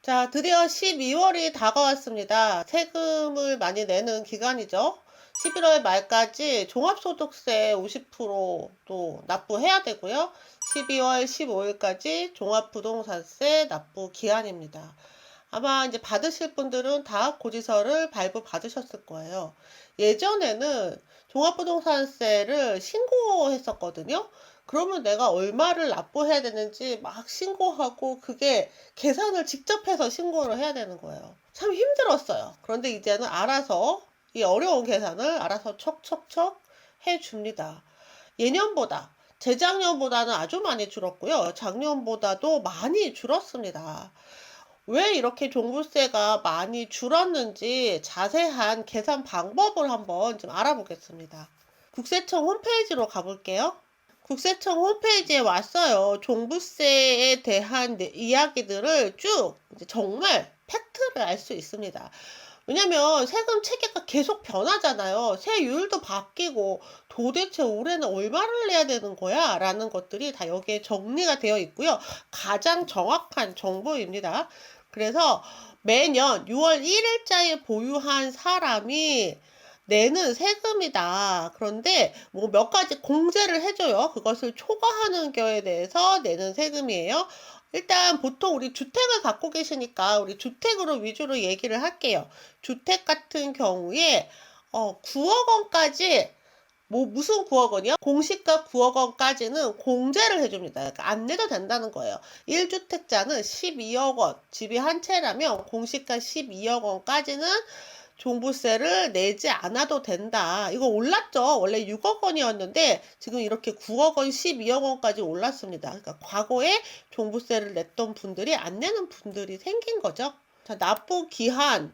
자, 드디어 12월이 다가왔습니다. 세금을 많이 내는 기간이죠. 11월 말까지 종합소득세 50%도 납부해야 되고요. 12월 15일까지 종합부동산세 납부 기한입니다. 아마 이제 받으실 분들은 다 고지서를 발부 받으셨을 거예요. 예전에는 종합부동산세를 신고했었거든요. 그러면 내가 얼마를 납부해야 되는지 막 신고하고 그게 계산을 직접 해서 신고를 해야 되는 거예요. 참 힘들었어요. 그런데 이제는 알아서 이 어려운 계산을 알아서 척척척 해줍니다. 예년보다 재작년보다는 아주 많이 줄었고요. 작년보다도 많이 줄었습니다. 왜 이렇게 종부세가 많이 줄었는지 자세한 계산 방법을 한번 좀 알아보겠습니다. 국세청 홈페이지로 가볼게요. 국세청 홈페이지에 왔어요. 종부세에 대한 이야기들을 쭉 정말 팩트를 알 수 있습니다. 왜냐면 세금 체계가 계속 변하잖아요. 세율도 바뀌고 도대체 올해는 얼마를 내야 되는 거야? 라는 것들이 다 여기에 정리가 되어 있고요. 가장 정확한 정보입니다. 그래서 매년 6월 1일자에 보유한 사람이 내는 세금이다. 그런데 뭐 몇 가지 공제를 해줘요. 그것을 초과하는 거에 대해서 내는 세금이에요. 일단 보통 우리 주택을 갖고 계시니까 우리 주택으로 위주로 얘기를 할게요. 주택 같은 경우에 9억 원까지 무슨 9억 원이요? 공시가 9억 원까지는 공제를 해줍니다. 그러니까 안 내도 된다는 거예요. 1주택자는 12억 원, 집이 한 채라면 공시가 12억 원까지는 종부세를 내지 않아도 된다. 이거 올랐죠. 원래 6억 원이었는데 지금 이렇게 9억 원, 12억 원까지 올랐습니다. 그러니까 과거에 종부세를 냈던 분들이 안 내는 분들이 생긴 거죠. 자, 납부 기한은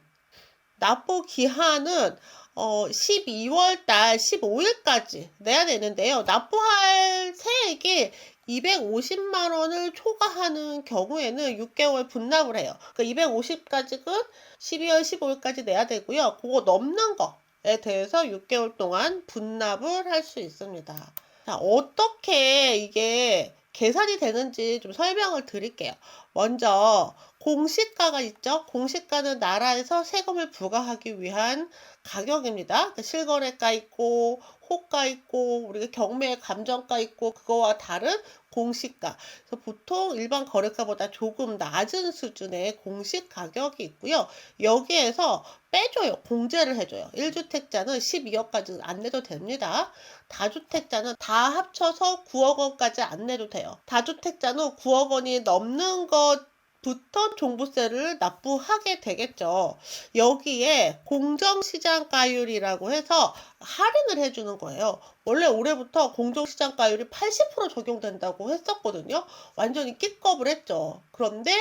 12월 달 15일까지 내야 되는데요. 납부할 세액이 250만 원을 초과하는 경우에는 6개월 분납을 해요. 그러니까 250까지는 12월 15일까지 내야 되고요. 그거 넘는 거에 대해서 6개월 동안 분납을 할 수 있습니다. 자, 어떻게 이게 계산이 되는지 좀 설명을 드릴게요. 먼저 공시가가 있죠. 공시가는 나라에서 세금을 부과하기 위한 가격입니다. 실거래가 있고 호가 있고 우리가 경매 감정가 있고 그거와 다른 공시가. 그래서 보통 일반 거래가보다 조금 낮은 수준의 공시 가격이 있고요. 여기에서 빼줘요. 공제를 해줘요. 1주택자는 12억까지 안 내도 됩니다. 다주택자는 다 합쳐서 9억 원까지 안 내도 돼요. 다주택자는 9억 원이 넘는 것부터 종부세를 납부하게 되겠죠. 여기에 공정시장가율이라고 해서 할인을 해주는 거예요. 원래 올해부터 공정시장가율이 80% 적용된다고 했었거든요. 완전히 끼껍을 했죠. 그런데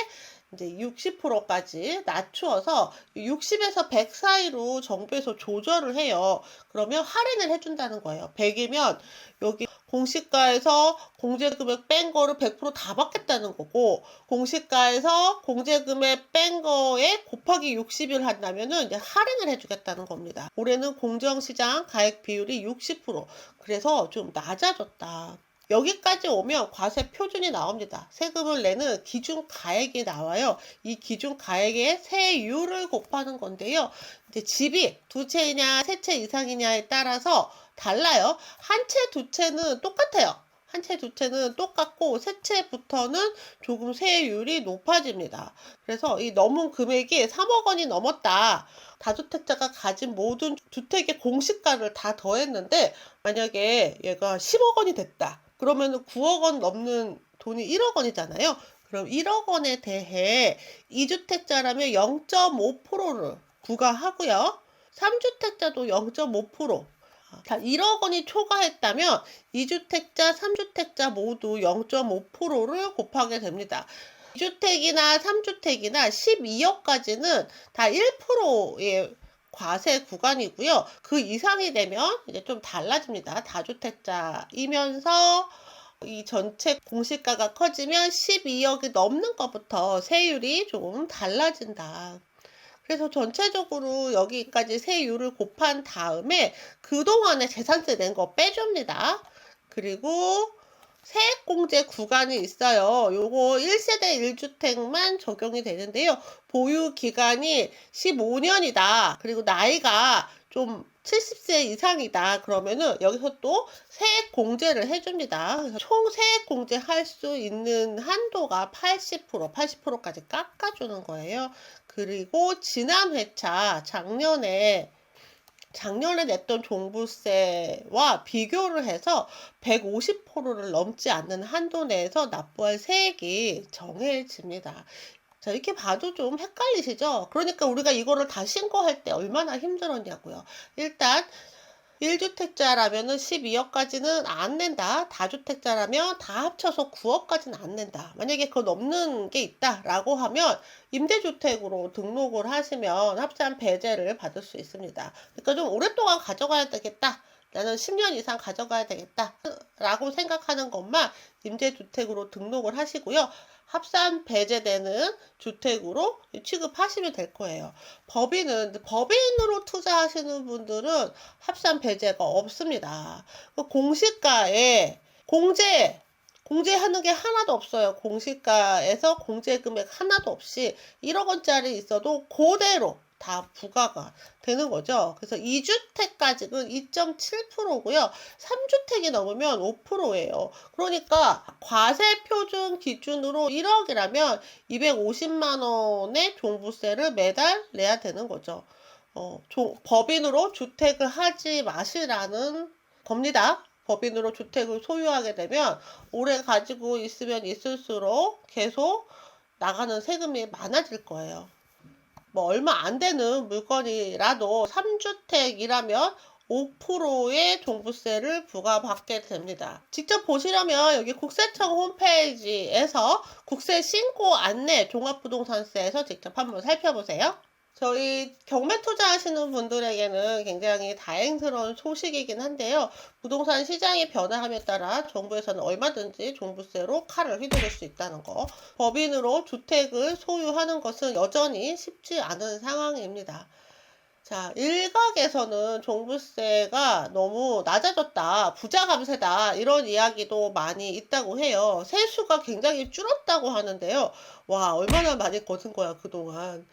이제 60%까지 낮추어서 60에서 100 사이로 정부에서 조절을 해요. 그러면 할인을 해준다는 거예요. 100이면 여기 공시가에서 공제금액 뺀 거를 100%다 받겠다는 거고, 공시가에서 공제금액 뺀 거에 곱하기 60을 한다면은 이제 할인을 해주겠다는 겁니다. 올해는 공정시장 가액 비율이 60%. 그래서 좀 낮아졌다. 여기까지 오면 과세 표준이 나옵니다. 세금을 내는 기준 가액이 나와요. 이 기준 가액의 세율을 곱하는 건데요. 이제 집이 두 채이냐 세 채 이상이냐에 따라서 달라요. 한 채, 두 채는 똑같아요. 한 채, 두 채는 똑같고 세 채부터는 조금 세율이 높아집니다. 그래서 이 넘은 금액이 3억 원이 넘었다. 다주택자가 가진 모든 주택의 공시가를 다 더했는데 만약에 얘가 10억 원이 됐다. 그러면 9억 원 넘는 돈이 1억 원이잖아요. 그럼 1억 원에 대해 2주택자라면 0.5%를 부과하고요. 3주택자도 0.5%. 1억 원이 초과했다면 2주택자, 3주택자 모두 0.5%를 곱하게 됩니다. 2주택이나 3주택이나 12억까지는 다 1%의 과세 구간이고요. 그 이상이 되면 이제 좀 달라집니다. 다주택자이면서 이 전체 공시가가 커지면 12억이 넘는 것부터 세율이 조금 달라진다. 그래서 전체적으로 여기까지 세율을 곱한 다음에 그동안에 재산세 낸 거 빼줍니다. 그리고 세액공제 구간이 있어요. 요거 1세대 1주택만 적용이 되는데요. 보유 기간이 15년이다. 그리고 나이가 좀 70세 이상이다. 그러면은 여기서 또 세액공제를 해줍니다. 그래서 총 세액공제 할 수 있는 한도가 80%, 80%까지 깎아주는 거예요. 그리고 지난 회차 작년에 냈던 종부세와 비교를 해서 150%를 넘지 않는 한도 내에서 납부할 세액이 정해집니다. 자, 이렇게 봐도 좀 헷갈리시죠? 그러니까 우리가 이거를 다 신고할 때 얼마나 힘들었냐고요. 일단 1주택자라면은 12억까지는 안 낸다. 다주택자라면 다 합쳐서 9억까지는 안 낸다. 만약에 그거 넘는 게 있다라고 하면 임대주택으로 등록을 하시면 합산 배제를 받을 수 있습니다. 그러니까 좀 오랫동안 가져가야 되겠다. 나는 10년 이상 가져가야 되겠다. 라고 생각하는 것만 임대주택으로 등록을 하시고요. 합산 배제되는 주택으로 취급하시면 될 거예요. 법인으로 투자하시는 분들은 합산 배제가 없습니다. 공시가에 공제하는 게 하나도 없어요. 공시가에서 공제 금액 하나도 없이 1억 원짜리 있어도 그대로 다 부과가 되는 거죠. 그래서 2주택까지는 2.7%고요. 3주택이 넘으면 5%예요. 그러니까 과세 표준 기준으로 1억이라면 250만 원의 종부세를 매달 내야 되는 거죠. 법인으로 주택을 하지 마시라는 겁니다. 법인으로 주택을 소유하게 되면 오래 가지고 있으면 있을수록 계속 나가는 세금이 많아질 거예요. 뭐 얼마 안 되는 물건이라도 3주택이라면 5%의 종부세를 부과받게 됩니다. 직접 보시려면 여기 국세청 홈페이지에서 국세 신고 안내 종합부동산세에서 직접 한번 살펴보세요. 저희 경매 투자하시는 분들에게는 굉장히 다행스러운 소식이긴 한데요. 부동산 시장이 변화함에 따라 정부에서는 얼마든지 종부세로 칼을 휘두를 수 있다는 거. 법인으로 주택을 소유하는 것은 여전히 쉽지 않은 상황입니다. 자, 일각에서는 종부세가 너무 낮아졌다, 부자 감세다, 이런 이야기도 많이 있다고 해요. 세수가 굉장히 줄었다고 하는데요. 와, 얼마나 많이 거둔 거야, 그동안.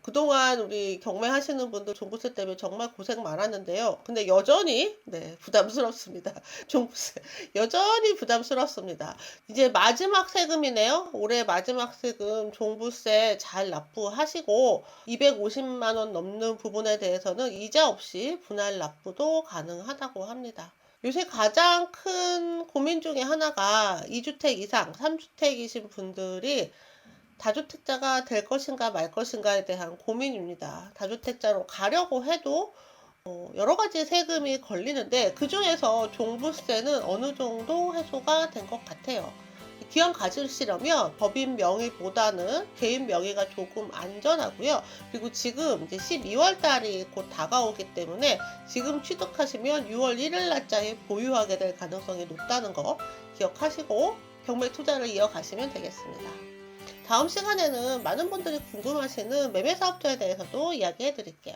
그동안 우리 경매하시는 분들 종부세 때문에 정말 고생 많았는데요. 근데 여전히, 네, 부담스럽습니다. 종부세. 여전히 부담스럽습니다. 이제 마지막 세금이네요. 올해 마지막 세금 종부세 잘 납부하시고 250만 원 넘는 부분에 대해서는 이자 없이 분할 납부도 가능하다고 합니다. 요새 가장 큰 고민 중에 하나가 2주택 이상, 3주택이신 분들이 다주택자가 될 것인가 말 것인가에 대한 고민입니다. 다주택자로 가려고 해도 여러 가지 세금이 걸리는데 그 중에서 종부세는 어느 정도 해소가 된 것 같아요. 기왕 가지시려면 법인 명의보다는 개인 명의가 조금 안전하고요. 그리고 지금 이제 12월 달이 곧 다가오기 때문에 지금 취득하시면 6월 1일 날짜에 보유하게 될 가능성이 높다는 거 기억하시고 경매 투자를 이어가시면 되겠습니다. 다음 시간에는 많은 분들이 궁금하시는 매매 사업자에 대해서도 이야기해 드릴게요.